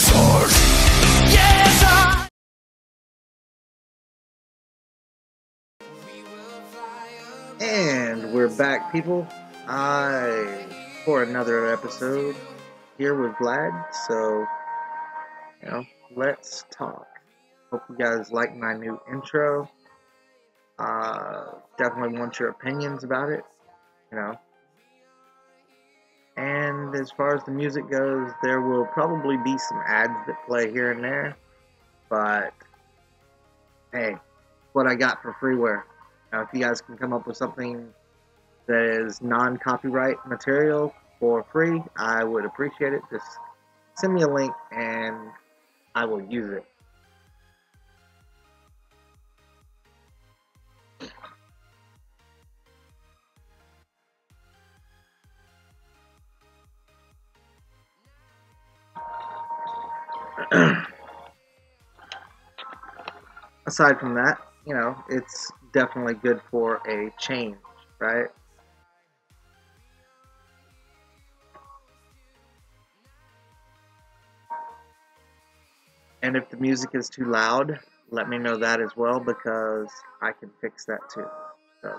sword. Yes, I. And we're back, people. For another episode here with Vlad. So, let's talk. Hope you guys like my new intro. Definitely want your opinions about it, And as far as the music goes, there will probably be some ads that play here and there. But, hey, what I got for freeware. Now, if you guys can come up with something that is non-copyright material for free, I would appreciate it. Just send me a link and I will use it. Aside from that, it's definitely good for a change, right? And if the music is too loud, let me know that as well, because I can fix that too. So.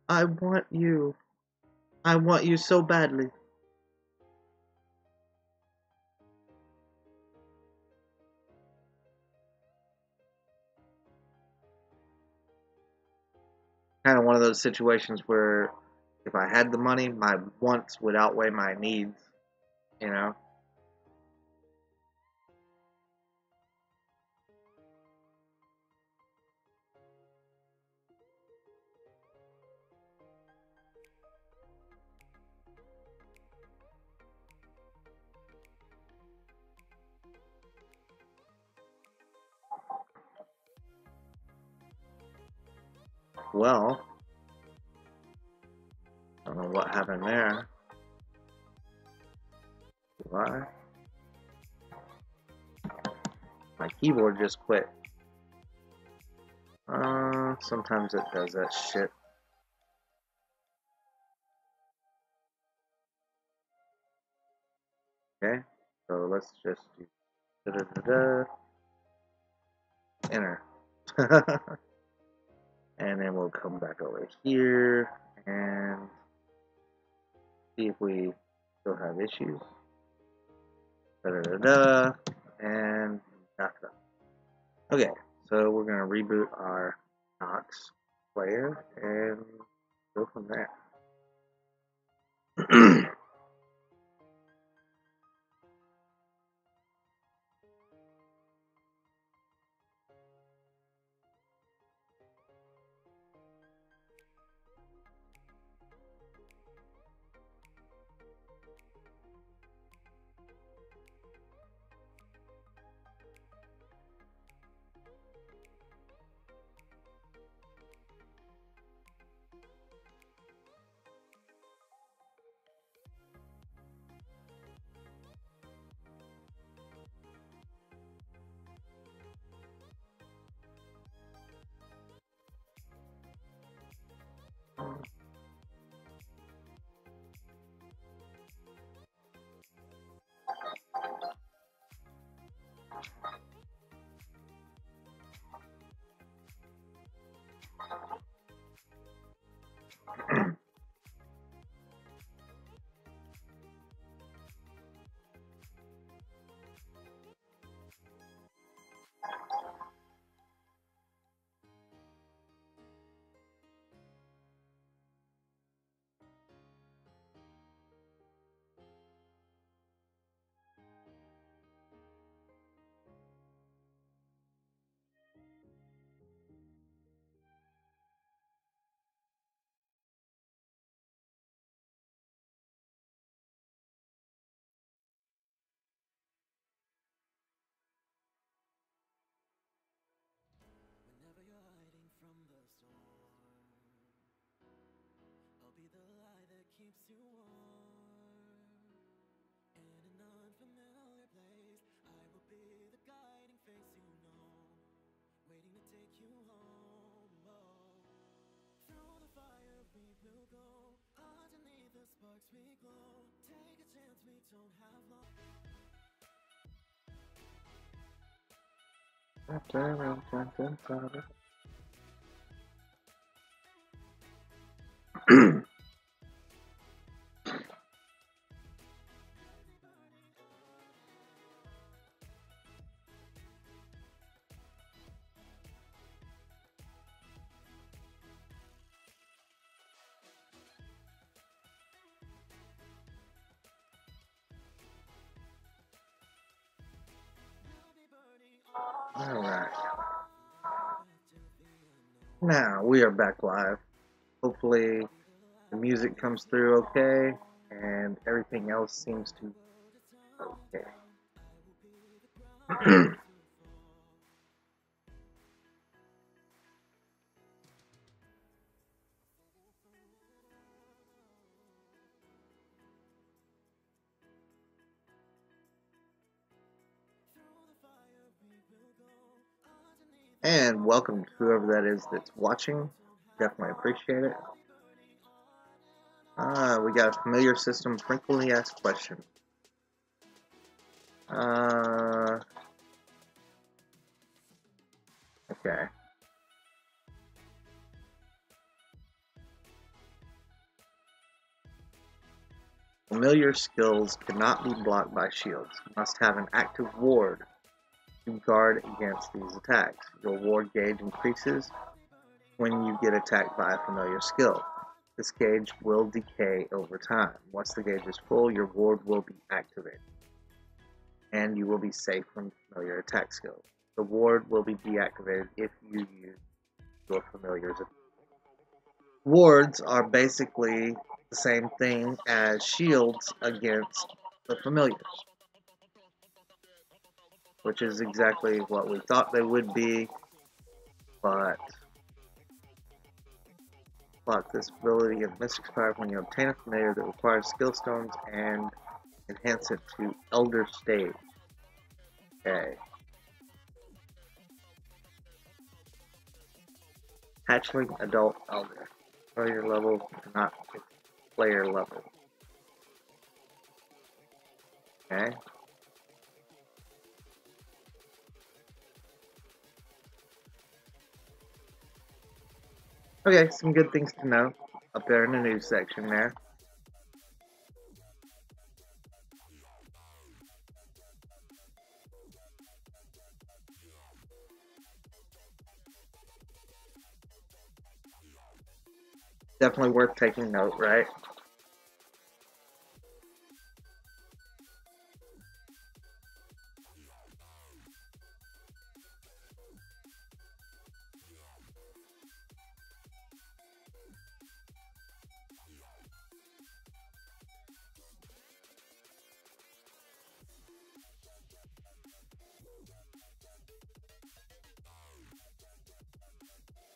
I want you. I want you so badly. Kind of one of those situations where if I had the money, my wants would outweigh my needs, Well, I don't know what happened there. Why? My keyboard just quit. Sometimes it does that shit. Okay, so let's just do enter. And then we'll come back over here and see if we still have issues. And back up. Okay, so we're gonna reboot our Nox player and go from there. Alright. Now we are back live. Hopefully the music comes through okay and everything else seems to be okay. And welcome to whoever that is that's watching. Definitely appreciate it. We got a familiar system frequently asked question. Okay. Familiar skills cannot be blocked by shields. You must have an active ward to guard against these attacks. Your ward gauge increases when you get attacked by a familiar skill. This gauge will decay over time. Once the gauge is full, your ward will be activated, and you will be safe from familiar attack skills. The ward will be deactivated if you use your familiars. Wards are basically the same thing as shields against the familiars, which is exactly what we thought they would be, but block this ability of Mystic's Power when you obtain a familiar that requires skill stones and enhance it to Elder Stage. Okay. Hatchling Adult Elder. Player level, not player level. Okay. Okay, some good things to know up there in the news section there. Definitely worth taking note, right?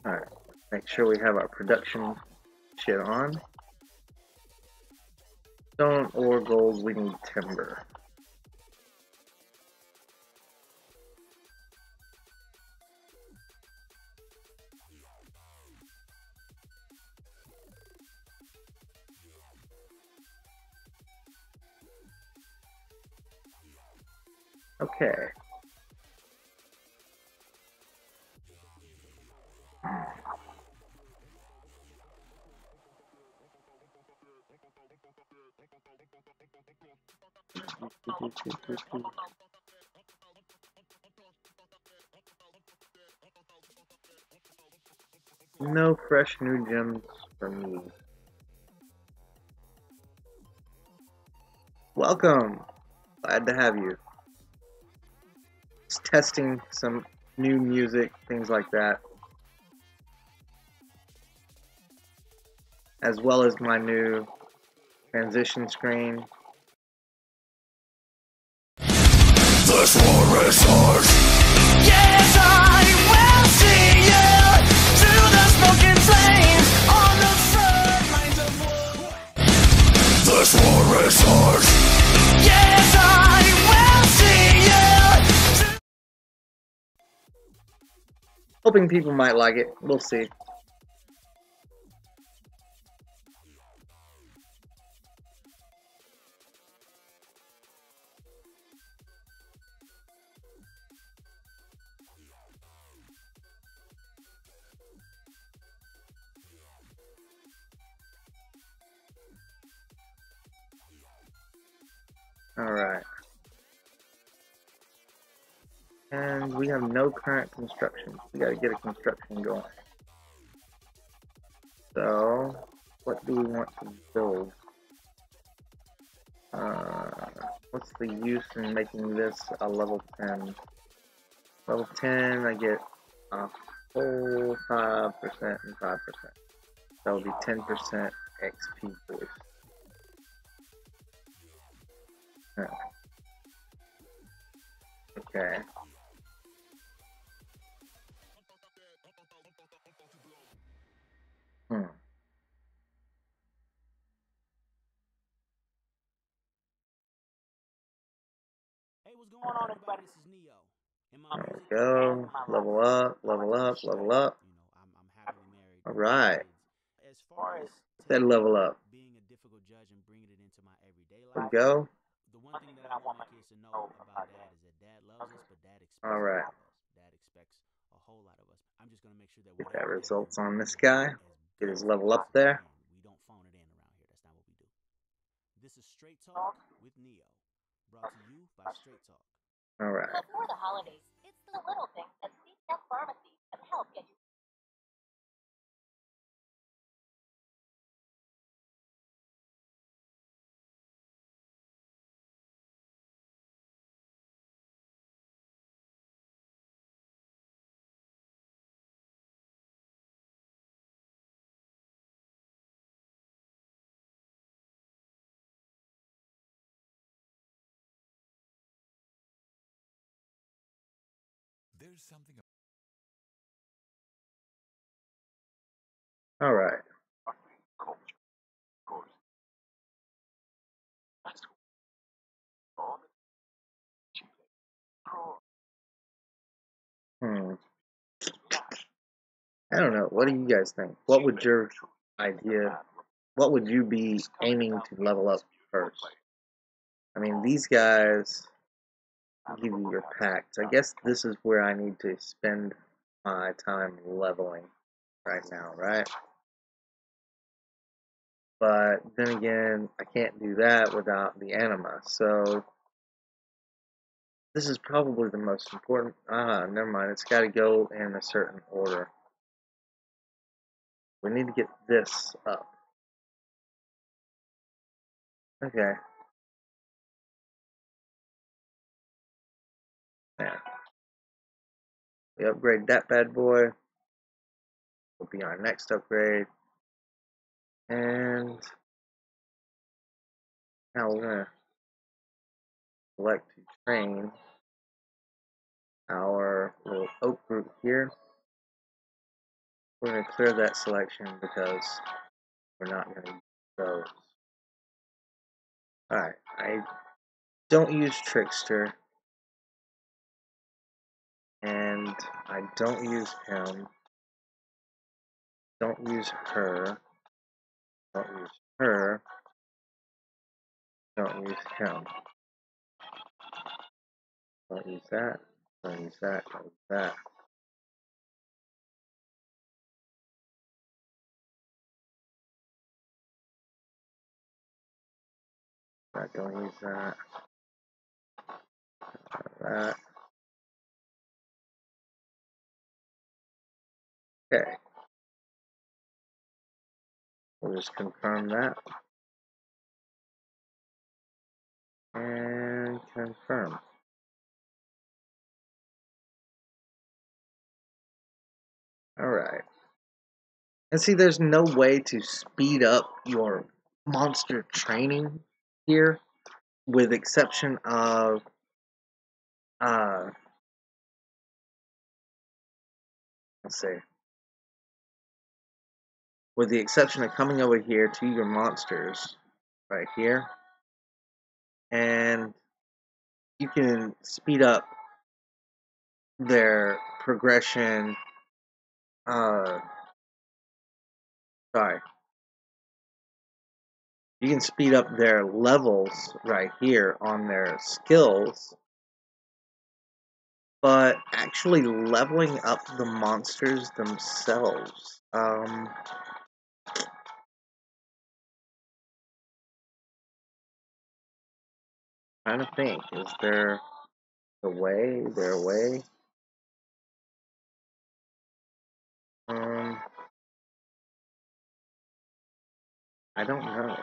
Alright, make sure we have our production shit on. Stone or gold, we need timber. Okay. No fresh new gems for me. Welcome. Glad to have you. Just testing some new music, things like that. As well as my new transition screen. This war is ours. Yes, I will see you through the smoking flames on the front lines of war. Hoping people might like it. We'll see. Alright. And we have no current construction. We gotta get a construction going. So, what do we want to build? What's the use in making this a level 10? Level 10, I get a whole 5% and 5%. That would be 10% XP boost. Okay. Hmm. Hey, what's going on, everybody? This is Neo. In my There we music go. and my Level life, up, level up, level up. you know, I'm happily married. Alright. As far as That level up. being a difficult judge and bringing it into my everyday There we life, go. the one thing that I want my kids to know about dad is that dad loves us, but dad expects a Alright. lot of us. Dad expects a whole lot of us. I'm just gonna make sure that Get whatever that they do results on this is guy. as Get good his as level we up possibly there. can. We don't phone it in around here. That's not what we do. This is Straight Talk with Neo, brought to you by Straight Talk. Alright. Before the holidays, it's the little things that CTEP Pharmacy can help get you. There's something. Alright. Hmm. I don't know. What do you guys think? What would your idea, what would you be aiming to level up first? I mean, these guys give you your packs. I guess this is where I need to spend my time leveling right now, right? But then again, I can't do that without the anima. So this is probably the most important. Never mind. It's got to go in a certain order. We need to get this up. Okay. Yeah. We upgrade that bad boy. Will be our next upgrade. And now we're gonna select to train our little oak group here. We're gonna clear that selection because we're not gonna use those. Alright, I don't use Trickster. And I don't use him. Don't use her. Don't use her. Don't use him. Don't use that. Don't use that. Don't use that. Don't use that. That. Okay. We'll just confirm that. And confirm. Alright. And see, there's no way to speed up your monster training here, with exception of let's see. With the exception of coming over here to your monsters right here, and you can speed up their progression sorry. You can speed up their levels right here on their skills, but actually leveling up the monsters themselves, trying to think, is there a way? I don't know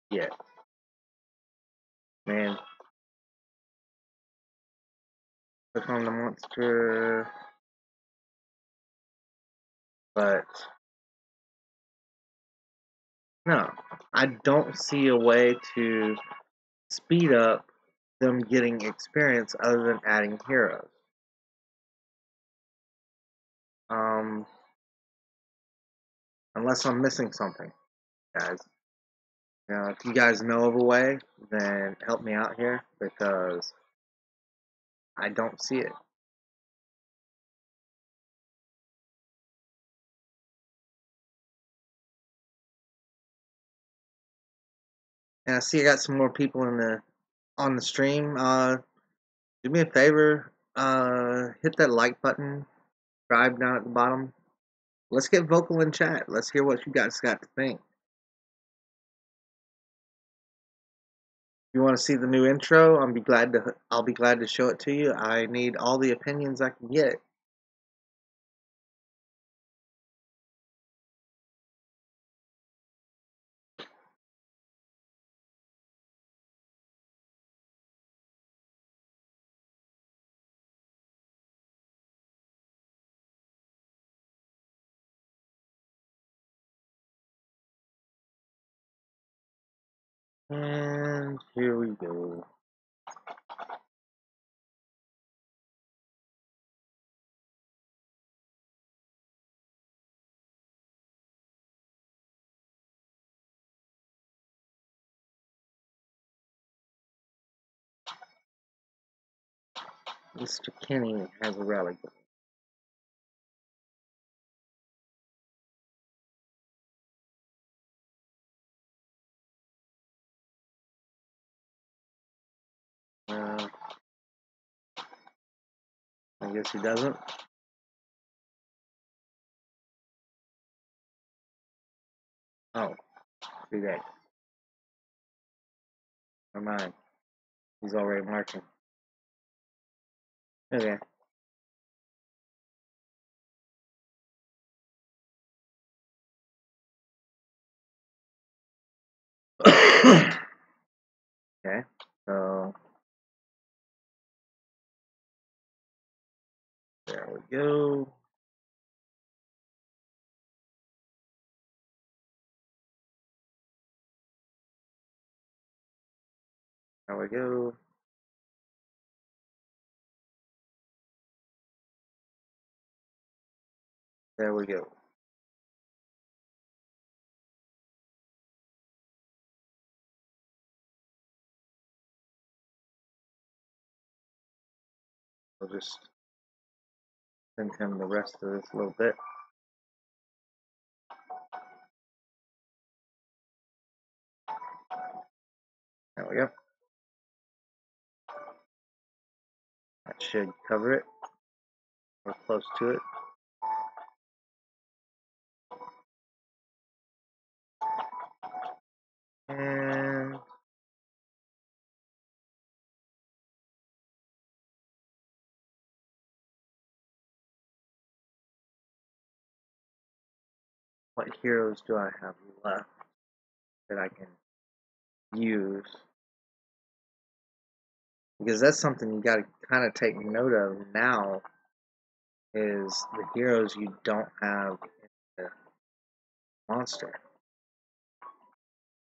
yet. Man, click on the monster, but no, I don't see a way to speed up them getting experience other than adding heroes. Um, unless I'm missing something, guys. If you guys know of a way, then help me out here because I don't see it. And I see I got some more people on the stream. Do me a favor, hit that like button, subscribe down at the bottom. Let's get vocal in chat. Let's hear what you guys got to think. If you want to see the new intro, I'll be glad to show it to you. I need all the opinions I can get. And here we go. Mr. Kenny has a rally. I guess he doesn't. Oh, see that. Never mind. He's already marching. Okay. Okay. So there we go. There we go. There we go. I'll just send him the rest of this little bit. There we go. That should cover it. We're close to it. And what heroes do I have left that I can use? Because that's something you got to kind of take note of now is the heroes you don't have in the monster.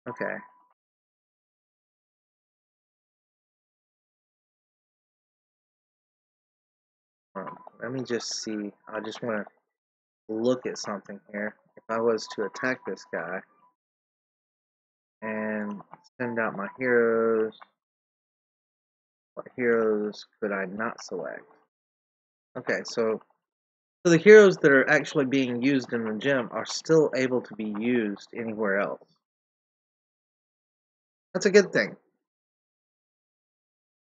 Okay. Let me just see. I just want to look at something here. If I was to attack this guy and send out my heroes, what heroes could I not select? Okay, so So the heroes that are actually being used in the gym are still able to be used anywhere else. That's a good thing.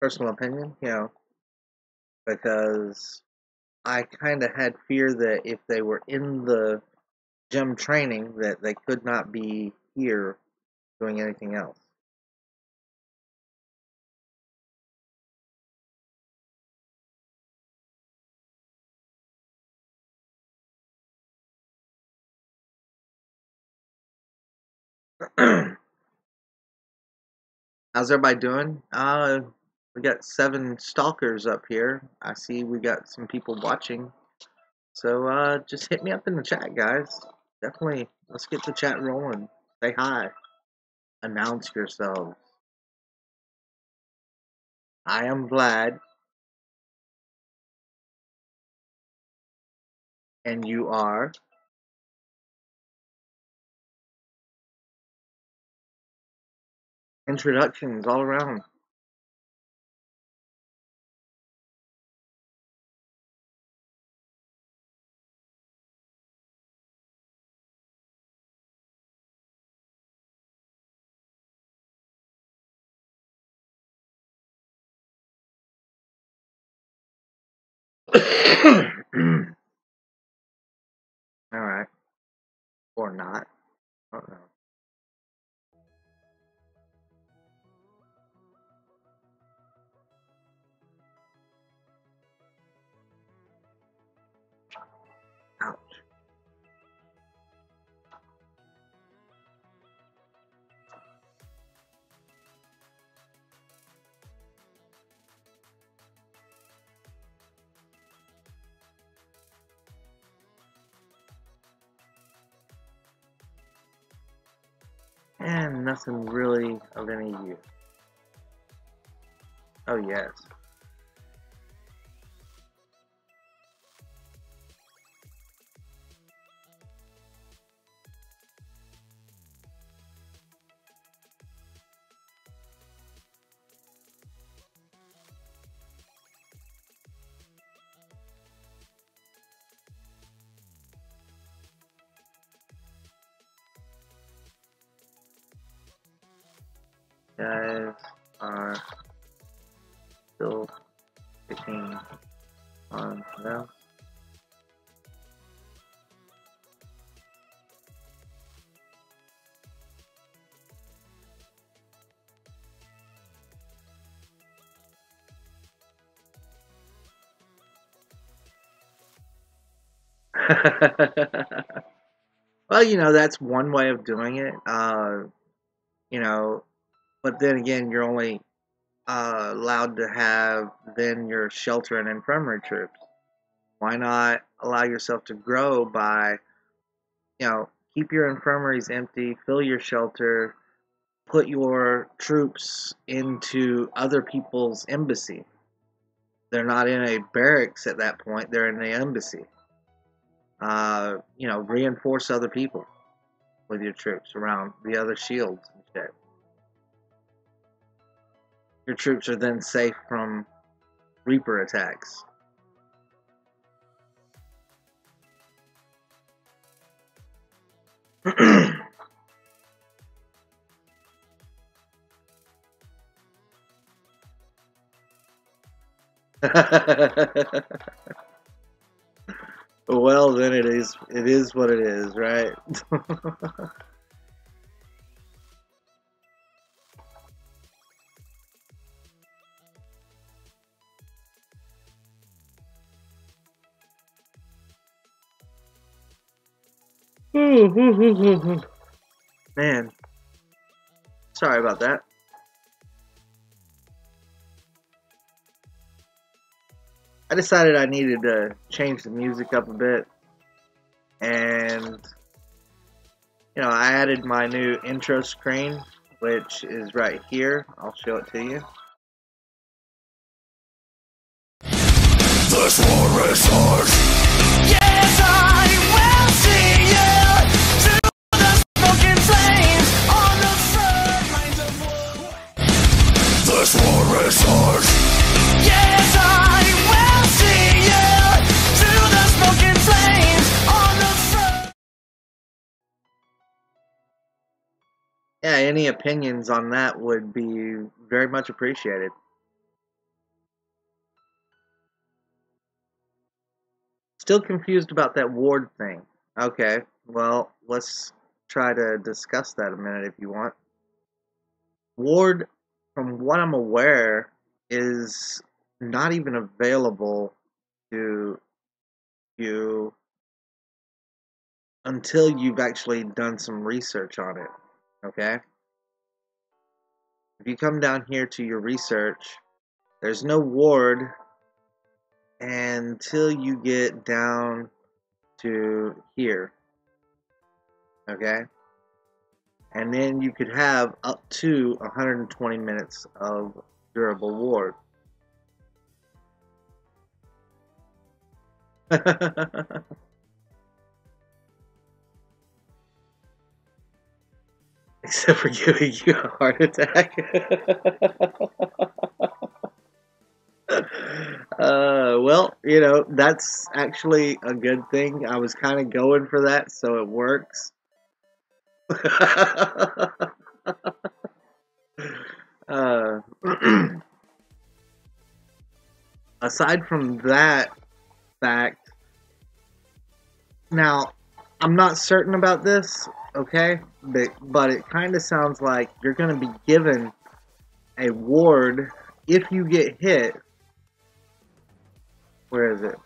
Personal opinion, because I kind of had fear that if they were in the gym training, that they could not be here doing anything else. How's everybody doing? We got 7 stalkers up here. I see we got some people watching. So just hit me up in the chat, guys. Definitely, let's get the chat rolling. Say hi. Announce yourselves. I am Vlad. And you are? Introductions all around. Alright. Or not. I don't know. Ouch. And nothing really of any use. Oh, yes. Guys are still picking on them. Well, that's one way of doing it. But then again, you're only allowed to have then your shelter and infirmary troops. Why not allow yourself to grow by, keep your infirmaries empty, fill your shelter, put your troops into other people's embassy. They're not in a barracks at that point, they're in the embassy. Reinforce other people with your troops around the other shields and shit. Your troops are then safe from Reaper attacks. Well, then it is what it is, right? Man, sorry about that. I decided I needed to change the music up a bit, and I added my new intro screen, which is right here. I'll show it to you. This war is ours. Yes, I will see you through the smoking flames on the front lines of war. This war is ours. Yes, I will see you through the smoking flames. yeah, any opinions on that would be very much appreciated. Still confused about that ward thing. Okay, well, let's try to discuss that a minute if you want. Ward, from what I'm aware, is not even available to you until you've actually done some research on it. Okay? If you come down here to your research, there's no ward until you get down to here. Okay? And then you could have up to 120 minutes of durable ward. Except for giving you a heart attack. Well, you know, that's actually a good thing. I was kind of going for that, so it works. Aside from that fact, now, I'm not certain about this, okay? But it kind of sounds like you're going to be given a ward if you get hit. Where is it?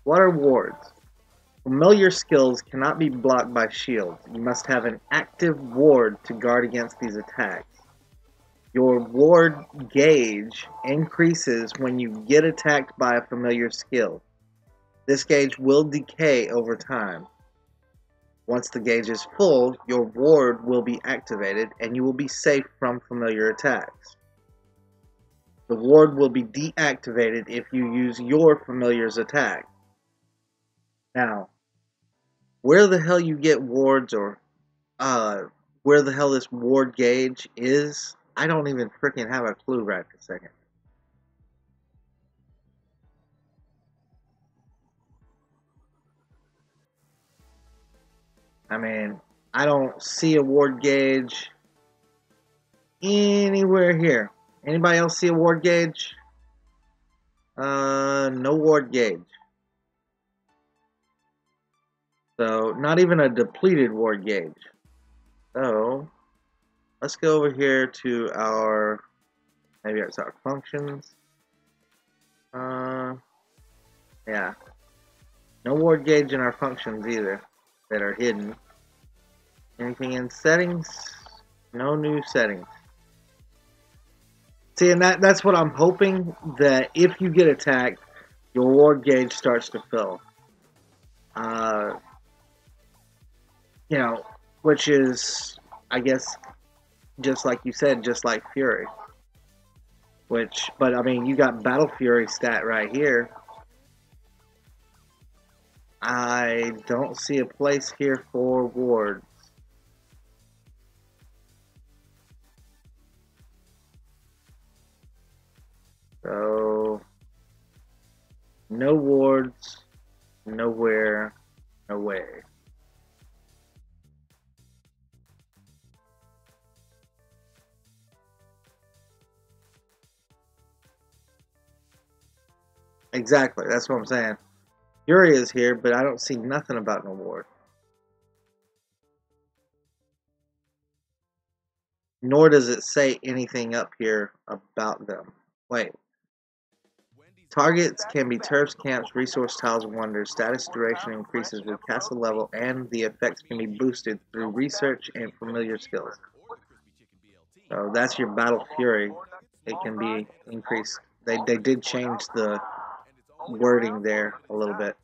What are wards? Familiar skills cannot be blocked by shields. You must have an active ward to guard against these attacks. Your ward gauge increases when you get attacked by a familiar skill. This gauge will decay over time. Once the gauge is full, your ward will be activated and you will be safe from familiar attacks. The ward will be deactivated if you use your familiar's attack. Now, where the hell you get wards or where the hell this ward gauge is, I don't even freaking have a clue right this second. I mean, I don't see a ward gauge anywhere here. Anybody else see a ward gauge? No ward gauge. So, not even a depleted ward gauge. So, let's go over here to our, maybe it's our functions. Yeah. No ward gauge in our functions either that are hidden. Anything in settings? No new settings. See, and that's what I'm hoping, that if you get attacked, your ward gauge starts to fill. You know, which is, I guess, just like you said, just like Fury. But I mean, you got Battle Fury stat right here. I don't see a place here for wards. So, no wards, nowhere, no way. Exactly, that's what I'm saying. Fury is here, but I don't see nothing about an award. Nor does it say anything up here about them. Wait. Targets can be turfs, camps, resource tiles, wonders. Status duration increases with castle level, and the effects can be boosted through research and familiar skills. So that's your Battle Fury. It can be increased. They did change the wording there a little bit.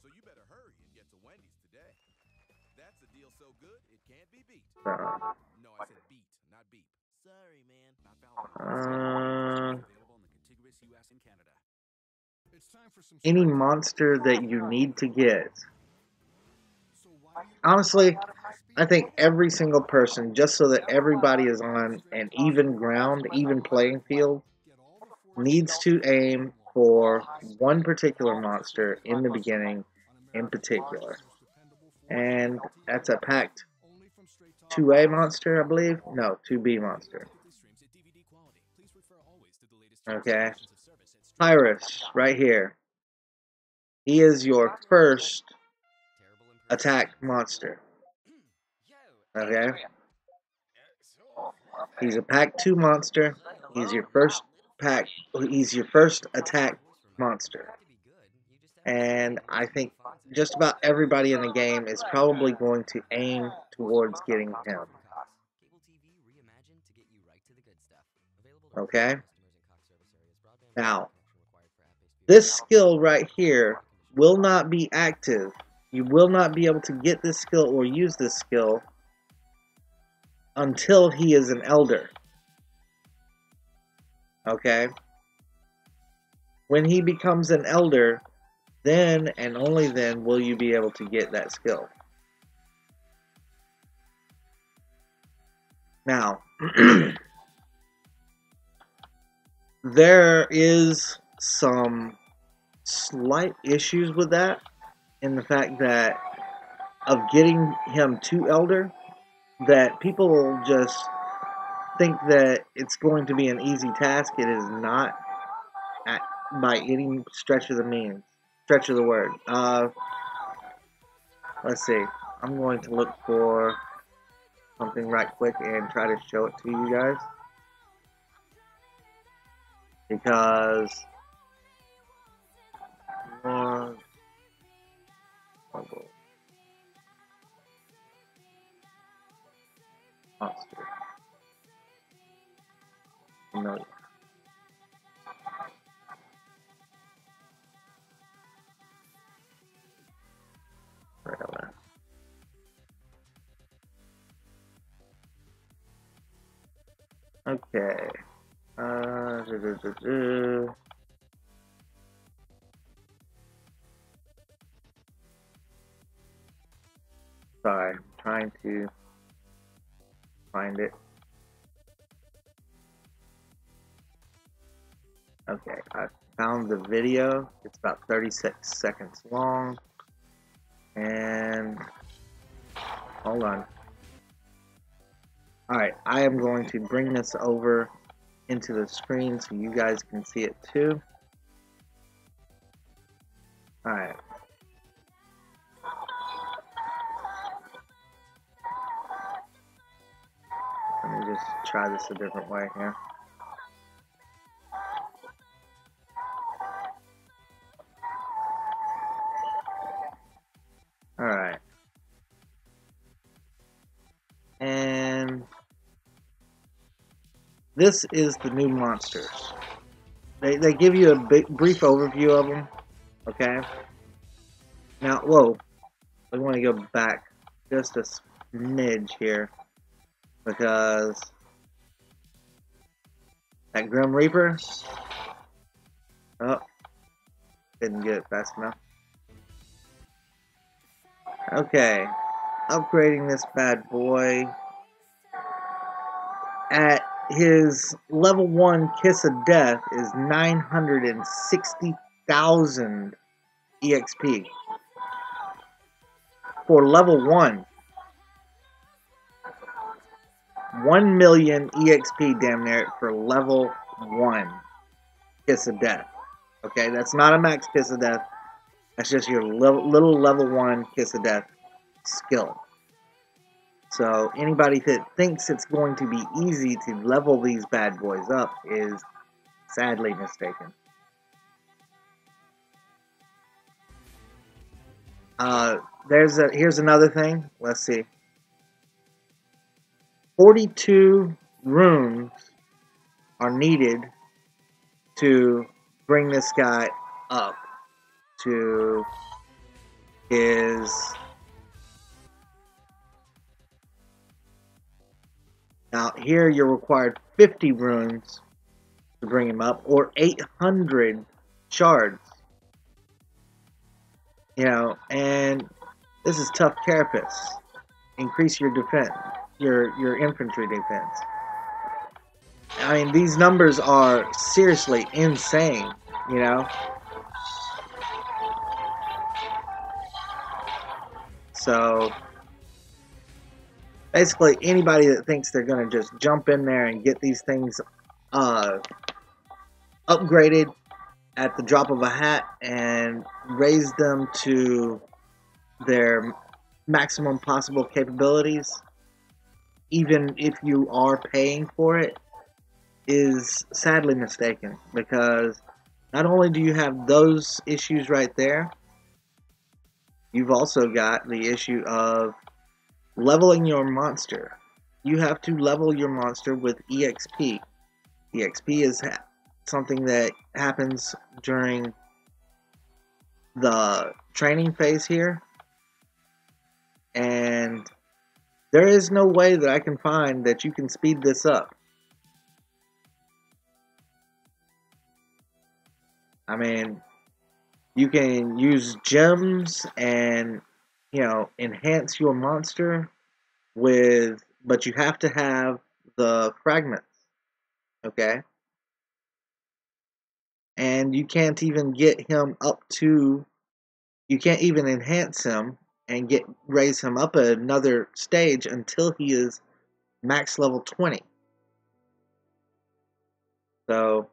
Any monster that you need to get. Honestly, I think every single person, just so that everybody is on an even ground, even playing field, needs to aim for one particular monster in the beginning in particular. And that's a packed 2A monster, I believe. No, 2B monster. Okay. Pyrus, right here. He is your first attack monster. Okay. He's a pack 2 monster. He's your first attack monster. And I think just about everybody in the game is probably going to aim towards getting him. Okay? Now, this skill right here will not be active. You will not be able to get this skill or use this skill until he is an elder. Okay? When he becomes an elder, then and only then will you be able to get that skill. Now, there is some slight issues with that, in the fact that of getting him to elder, that people just think that it's going to be an easy task. It is not by any stretch of the word. Let's see. I'm going to look for something right quick and try to show it to you guys, because monster. Familiar. Right over. Okay. Sorry, I'm trying to find it. Okay, I found the video. It's about 36 seconds long. And hold on. Alright, I am going to bring this over into the screen so you guys can see it too. Alright. Let me just try this a different way here. Alright. And this is the new monsters. They give you a brief overview of them. Okay. Now, whoa. I want to go back just a smidge here, because that Grim Reaper. Oh, didn't get it fast enough. Okay, upgrading this bad boy. At his level 1 Kiss of Death is 960,000 EXP. For level 1. 1 million EXP damn near for level 1 Kiss of Death. Okay, that's not a max Kiss of Death. That's just your little level 1 Kiss of Death skill. So anybody that thinks it's going to be easy to level these bad boys up is sadly mistaken. Here's another thing. Let's see. 42 runes are needed to bring this guy up to his now here you're required 50 runes to bring him up, or 800 shards. You know, and this is tough carapace. Increase your defense, your infantry defense. I mean, these numbers are seriously insane, you know. So basically, anybody that thinks they're going to just jump in there and get these things upgraded at the drop of a hat and raise them to their maximum possible capabilities, even if you are paying for it, is sadly mistaken, because not only do you have those issues right there, you've also got the issue of leveling your monster. You have to level your monster with EXP. EXP is something that happens during the training phase here, and there is no way that I can find that you can speed this up. I mean, you can use gems and, you know, enhance your monster with, but you have to have the fragments, okay? And you can't even get him up to, you can't even enhance him and raise him up another stage until he is max level 20. So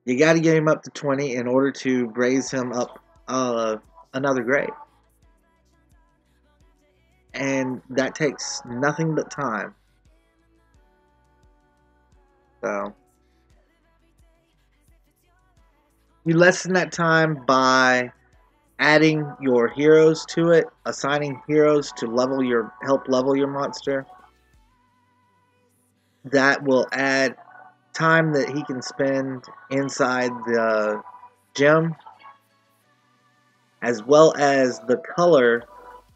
you got to get him up to 20 in order to raise him up another grade. And that takes nothing but time. So you lessen that time by adding your heroes to it, assigning heroes to help level your monster. That will add time that he can spend inside the gym, as well as the color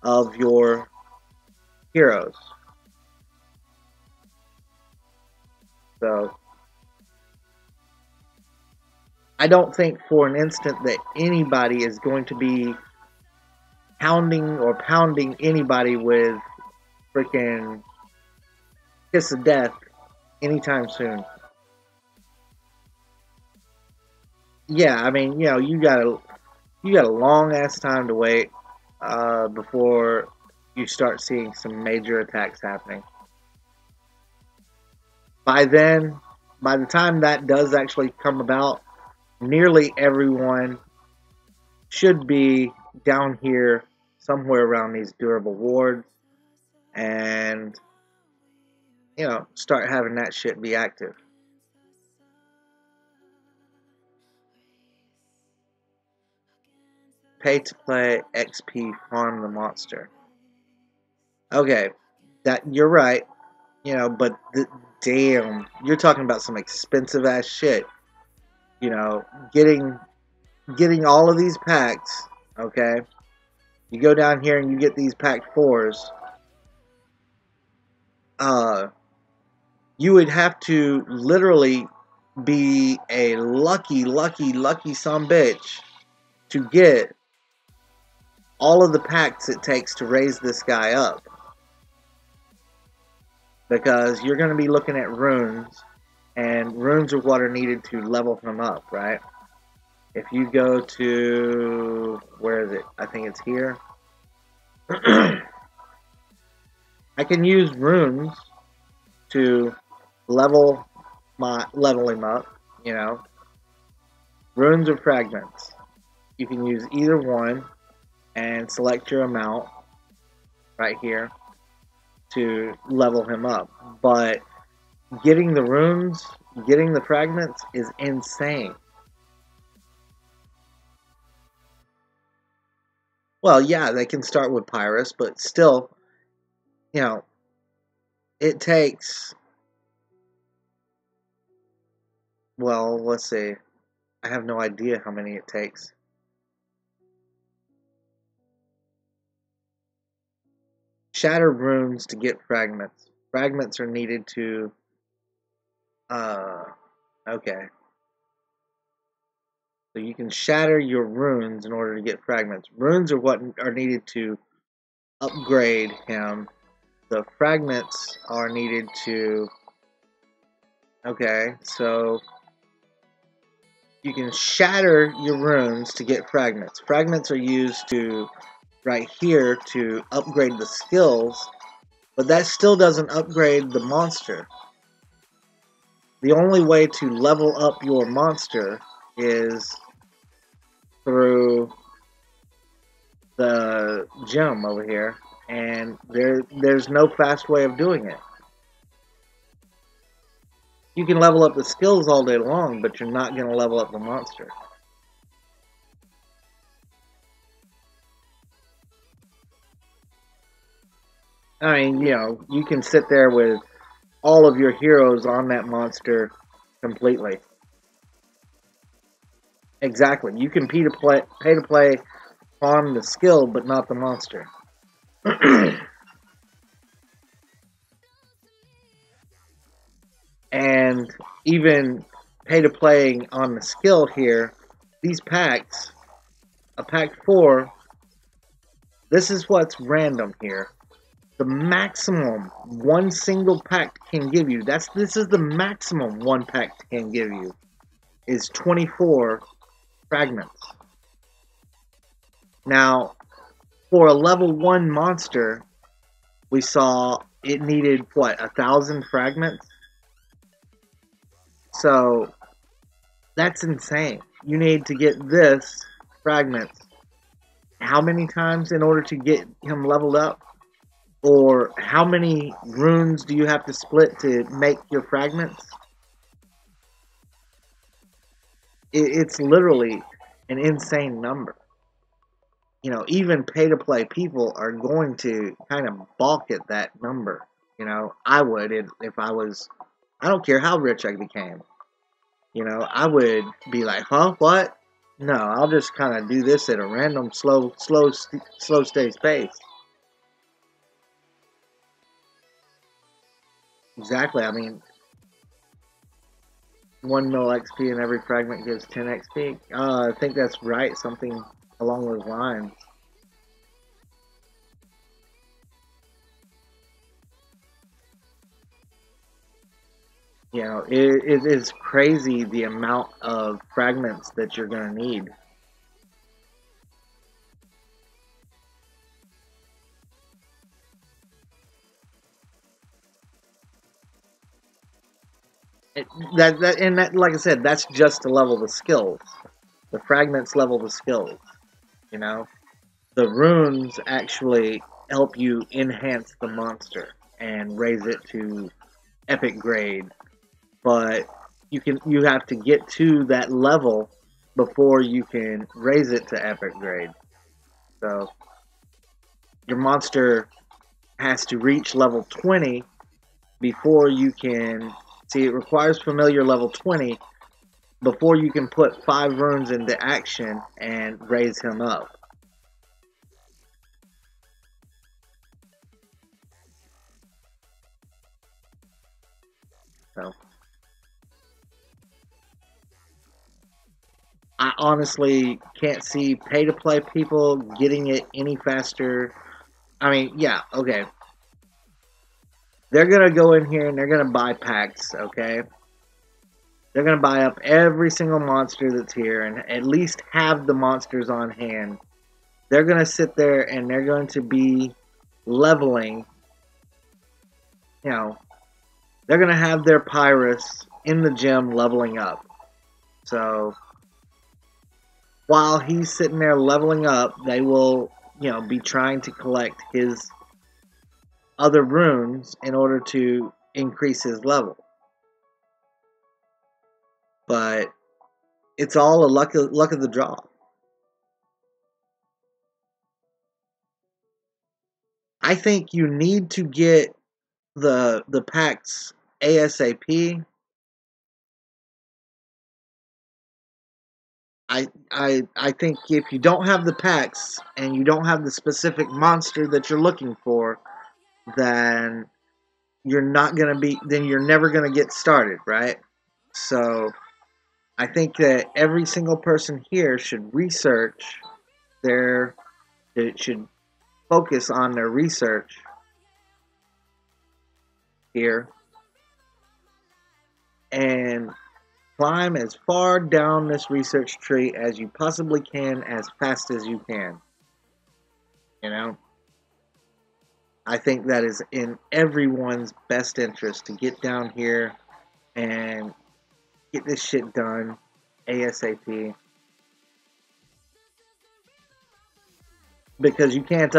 of your heroes. So I don't think for an instant that anybody is going to be hounding or pounding anybody with freaking Kiss of Death anytime soon. Yeah, I mean, you know, you got a long ass time to wait before you start seeing some major attacks happening. By then, by the time that does actually come about, nearly everyone should be down here somewhere around these durable wards, and, you know, start having that shit be active. Pay to play XP farm the monster. Okay, that you're right, you know, but damn, you're talking about some expensive ass shit. You know, getting all of these packs, okay? You go down here and you get these pack 4s. You would have to literally be a lucky sumbitch to get all of the packs it takes to raise this guy up. Because you're going to be looking at runes, and runes are what are needed to level him up, right? If you go to, where is it? I think it's here. I can use runes to level him up, you know. Runes or fragments. You can use either one and select your amount right here to level him up. But getting the runes, getting the fragments is insane. Well, yeah, they can start with Pyrus, but still, you know, it takes, well, let's see. I have no idea how many it takes. Shatter runes to get fragments. Fragments are needed to, okay. So you can shatter your runes in order to get fragments. Runes are what are needed to upgrade him. The fragments are needed to, okay, so you can shatter your runes to get fragments. Fragments are used to right here to upgrade the skills, but that still doesn't upgrade the monster. The only way to level up your monster is through the gem over here, and there's no fast way of doing it. You can level up the skills all day long, but you're not going to level up the monster. I mean, you know, you can sit there with all of your heroes on that monster completely. Exactly. You can pay to play on the skill, but not the monster. And even pay to play on the skill here, these packs, a pack 4, this is what's random here. The maximum one single pack can give you, this is the maximum one pack can give you, is 24 fragments. Now, for a level 1 monster, we saw it needed, what, 1,000 fragments? So, that's insane. You need to get this fragments how many times in order to get him leveled up? Or how many runes do you have to split to make your fragments? It's literally an insane number. You know, even pay-to-play people are going to kind of balk at that number. You know, I would if I was, I don't care how rich I became. You know, I would be like, huh, what? No, I'll just kind of do this at a random, slow, steady pace. Exactly, I mean, 1 mil XP and every fragment gives 10 XP. I think that's right, something along those lines. You know, it is crazy the amount of fragments that you're going to need. That, like I said, that's just to level the skills. The fragments level the skills. You know, the runes actually help you enhance the monster and raise it to epic grade. But you have to get to that level before you can raise it to epic grade. So your monster has to reach level 20 before you can. See, it requires familiar level 20 before you can put 5 runes into action and raise him up. So, I honestly can't see pay-to-play people getting it any faster. I mean, yeah, okay. They're going to go in here and they're going to buy packs, okay? They're going to buy up every single monster that's here and at least have the monsters on hand. They're going to sit there and they're going to be leveling. You know, they're going to have their Pyrus in the gym leveling up. So, while he's sitting there leveling up, they will, you know, be trying to collect his other runes in order to increase his level. But it's all a luck of the draw. I think you need to get the packs ASAP. I think if you don't have the packs and you don't have the specific monster that you're looking for, then you're never gonna get started, right? So I think that every single person here should should focus on their research here and climb as far down this research tree as you possibly can, as fast as you can. You know, I think that is in everyone's best interest to get down here and get this shit done ASAP. Because you can't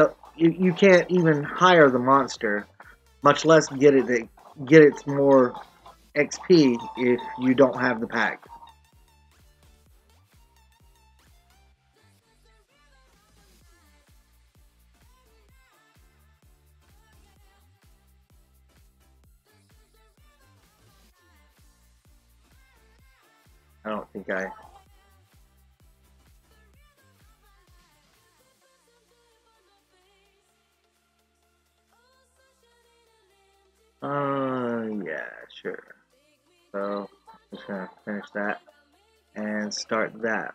even hire the monster, much less get its more XP if you don't have the pack. I don't think I... yeah, sure. So, I'm just gonna finish that and start that.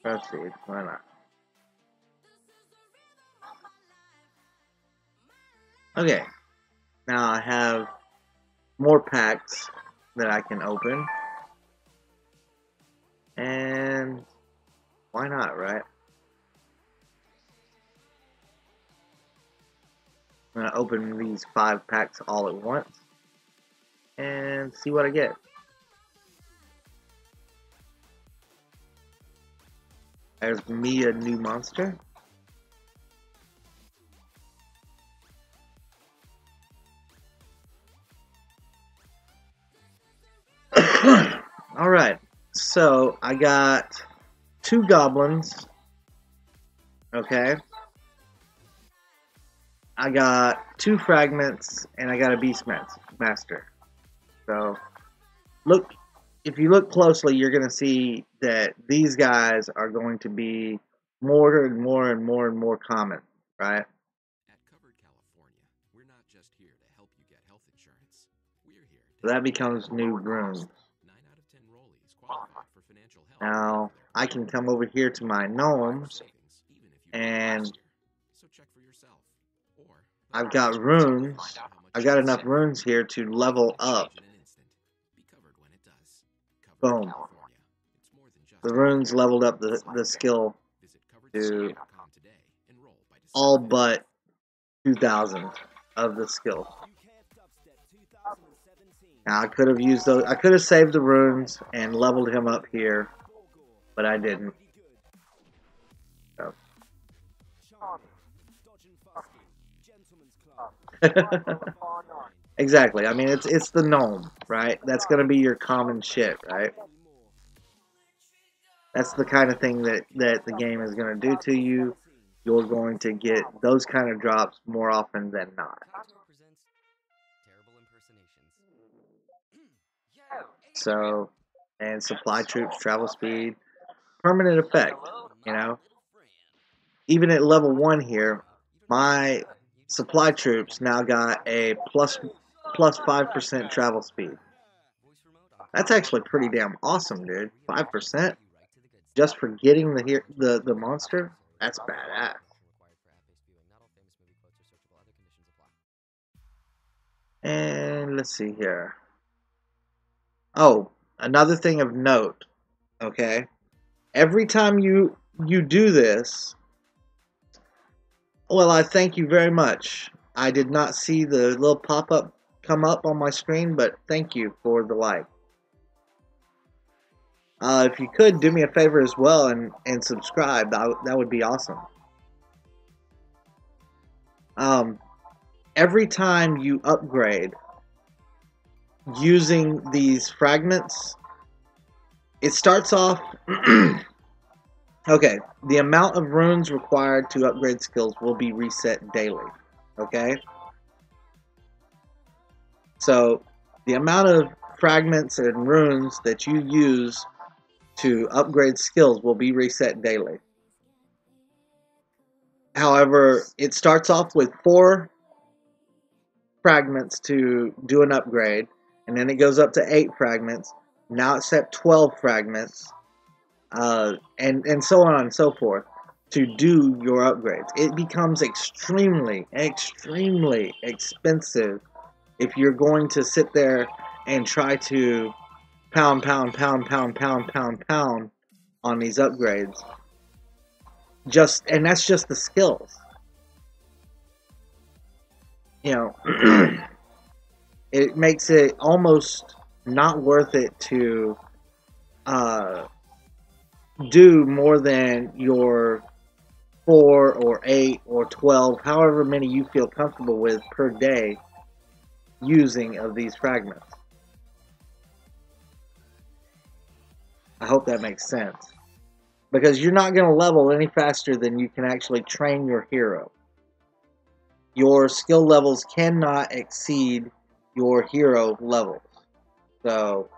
Proceed, why not? Okay, now I have more packs that I can open. And why not, right? I'm going to open these 5 packs all at once and see what I get. There's me, a new monster. Alright, so I got 2 goblins. Okay. I got 2 fragments, and I got a Beastmaster. So, look, if you look closely, you're going to see that these guys are going to be more and more and more and more common, right? At Covered California, we're not just here to help you get health insurance. We're here So that becomes new runes. 9 out of 10 rollies qualify for financial help. Now, I can come over here to my gnomes, Even if you and last year. So check for yourself. Or I've got runes. I've got enough runes here to level up. Be covered when it does. Covered Boom. California. It's more than just The runes leveled up the skill Visit to coveredcc.com today. Enroll by December all 5th. but 2,000 of the skill. Now I could have used those. I could have saved the runes and leveled him up here, but I didn't. So. Exactly. I mean, it's the gnome, right? That's gonna be your common shit, right? That's the kind of thing that the game is gonna do to you. You're going to get those kind of drops more often than not. So, and supply troops, travel speed, permanent effect, you know. Even at level 1 here, my supply troops now got a plus 5% travel speed. That's actually pretty damn awesome, dude. 5% just for getting the monster. That's badass. And let's see here. Oh, another thing of note. Okay, every time you do this. Well, I thank you very much. I did not see the little pop-up come up on my screen, but thank you for the like. If you could, do me a favor as well and subscribe. That would be awesome. Every time you upgrade using these fragments, it starts off... Okay, the amount of runes required to upgrade skills will be reset daily, okay? So, the amount of fragments and runes that you use to upgrade skills will be reset daily. However, it starts off with 4 fragments to do an upgrade, and then it goes up to 8 fragments. Now it's at 12 fragments. And so on and so forth to do your upgrades. It becomes extremely expensive if you're going to sit there and try to pound, pound, pound, pound, pound, pound, pound on these upgrades. And that's just the skills. You know, it makes it almost not worth it to do more than your 4 or 8 or 12, however many you feel comfortable with per day using of these fragments. I hope that makes sense. Because you're not going to level any faster than you can actually train your hero. Your skill levels cannot exceed your hero levels. So,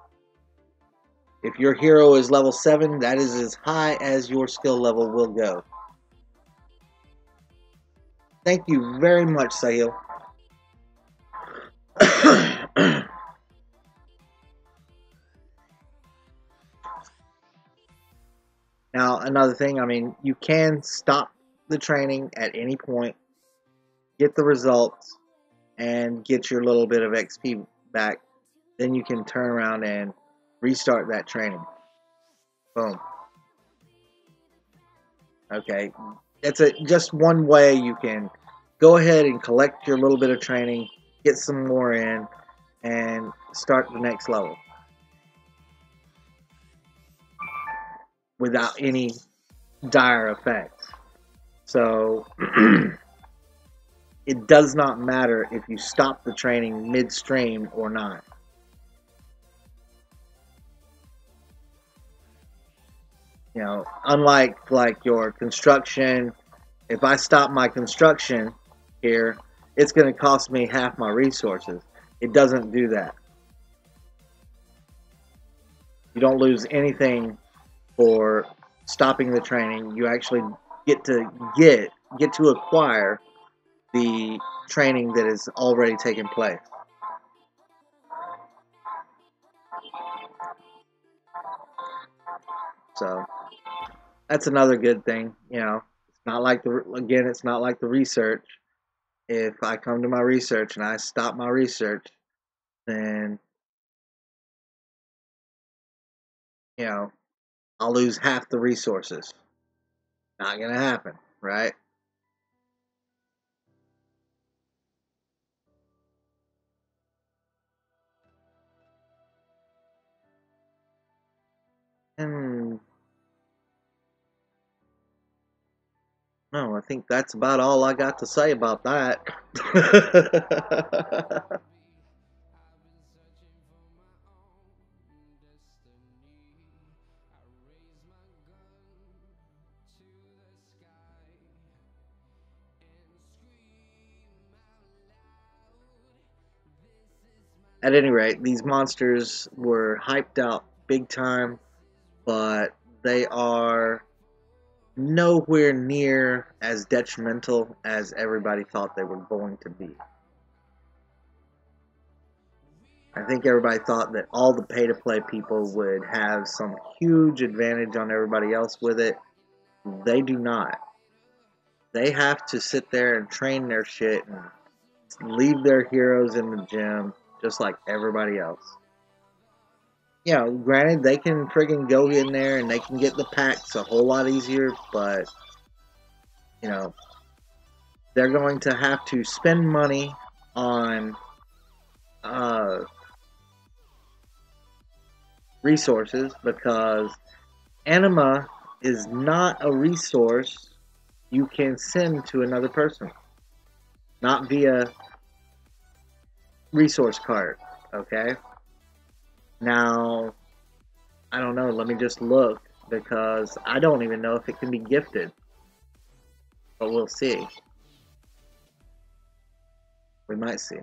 if your hero is level 7, that is as high as your skill level will go. Thank you very much, Sahil. Now, another thing, I mean, you can stop the training at any point, get the results, and get your little bit of XP back. Then you can turn around and restart that training. Boom. Okay, it's just one way you can go ahead and collect your little bit of training, get some more in, and start the next level without any dire effects. So it does not matter if you stop the training midstream or not. You know, unlike like your construction, if I stop my construction here, it's going to cost me half my resources. It doesn't do that. You don't lose anything for stopping the training. You actually get to acquire the training that is already taken place. So that's another good thing. You know, it's not like it's not like the research. If I come to my research and I stop my research, then, you know, I'll lose half the resources. Not gonna happen, right? And no, I think that's about all I got to say about that. At any rate, these monsters were hyped out big time, but they are nowhere near as detrimental as everybody thought they were going to be. I think everybody thought that all the pay-to-play people would have some huge advantage on everybody else with it. They do not. They have to sit there and train their shit and leave their heroes in the gym just like everybody else. You know, granted, they can friggin' go in there and they can get the packs a whole lot easier, but, you know, they're going to have to spend money on resources, because anima is not a resource you can send to another person. Not via resource card, okay? Now, I don't know, let me just look, because I don't even know if it can be gifted. But we'll see. We might see.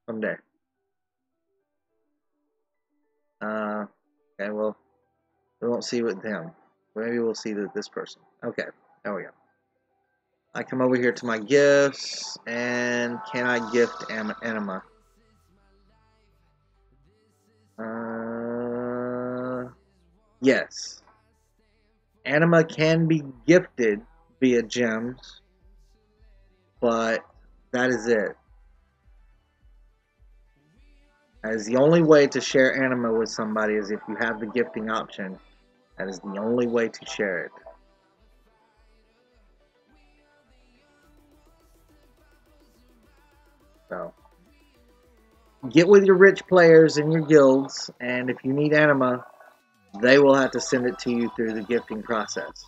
Someday. Okay, well, we won't see with him. Maybe we'll see this person. Okay, there we go. I come over here to my gifts, and can I gift anima? Yes. Anima can be gifted via gems, but that is it. That is the only way to share anima with somebody, is if you have the gifting option. That is the only way to share it. So, get with your rich players in your guilds, and if you need anima, they will have to send it to you through the gifting process.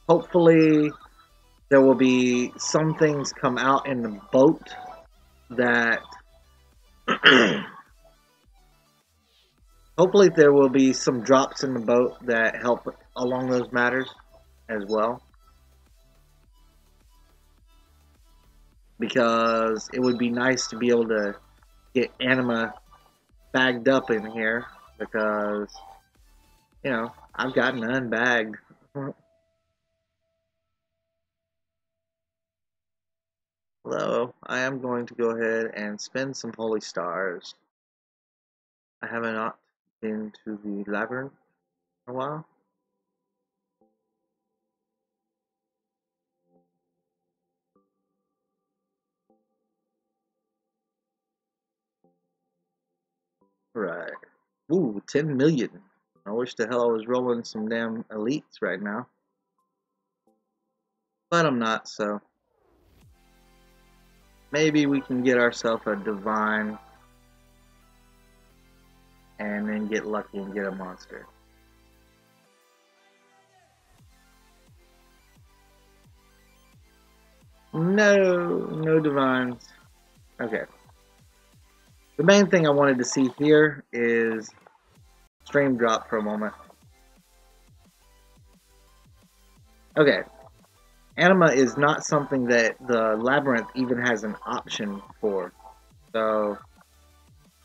Hopefully, there will be some things come out in the boat that... Hopefully there will be some drops in the boat that help along those matters as well. Because it would be nice to be able to get anima bagged up in here, because, you know, I've got none bagged. Although, I am going to go ahead and spend some holy stars. I have not been to the labyrinth in a while. Right. Ooh, 10 million. I wish the hell I was rolling some damn elites right now. But I'm not, so... maybe we can get ourselves a divine and then get lucky and get a monster. No divines. Okay. The main thing I wanted to see here is stream drop for a moment. Okay. Anima is not something that the labyrinth even has an option for. So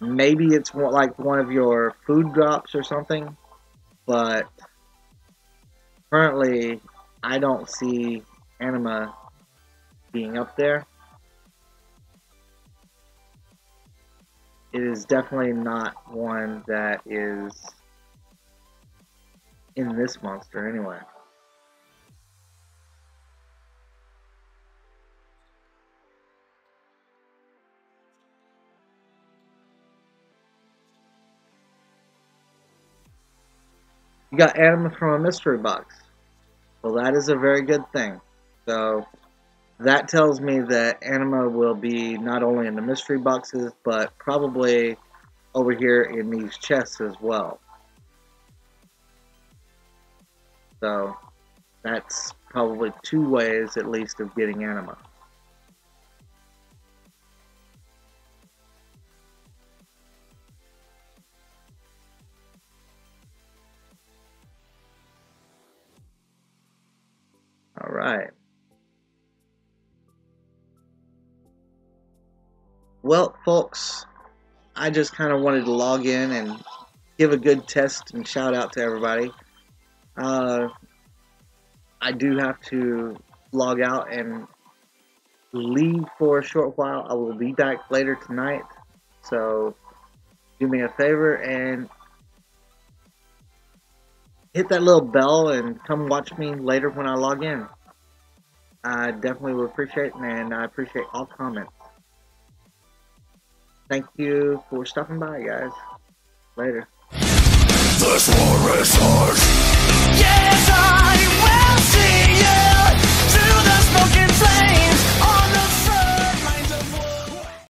maybe it's more like one of your food drops or something, but currently I don't see anima being up there. It is definitely not one that is in this monster anyway. You got anima from a mystery box. Well, that is a very good thing. So that tells me that anima will be not only in the mystery boxes, but probably over here in these chests as well. So that's probably 2 ways at least of getting anima. All right. Well, folks, I just kind of wanted to log in and give a good test and shout out to everybody. I do have to log out and leave for a short while. I will be back later tonight, so do me a favor and hit that little bell and come watch me later when I log in. I definitely would appreciate it, and I appreciate all comments. Thank you for stopping by, guys. Later. This war is hard. Yeah!